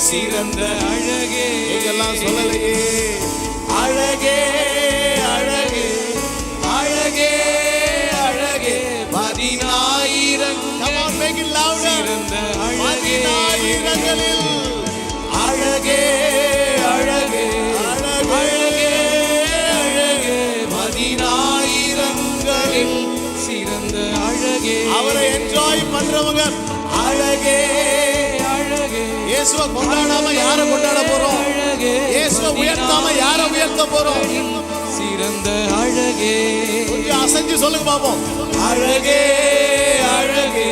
சிறந்த அழகே. நீங்கெல்லாம் சொல்லலையே. அழகே அழகே அழகே அழகே 10,000 சிறந்த அழகே. 10,000களில் அழகே அழகே அழகே அழகே 10,000களில் சிறந்த அழகே. அவரை என்ஜாய் பண்றவங்க அழகே அழகே. இயேசுவை கொண்டாடாம யாரை கொண்டாட போறோம்? இயேசுவை உயர்த்தாம யாரை உயர்த்த போறோம்? சிறந்த அழகே. கொஞ்சம் அசைஞ்சு சொல்லுங்க பாப்போம். அழகே அழகே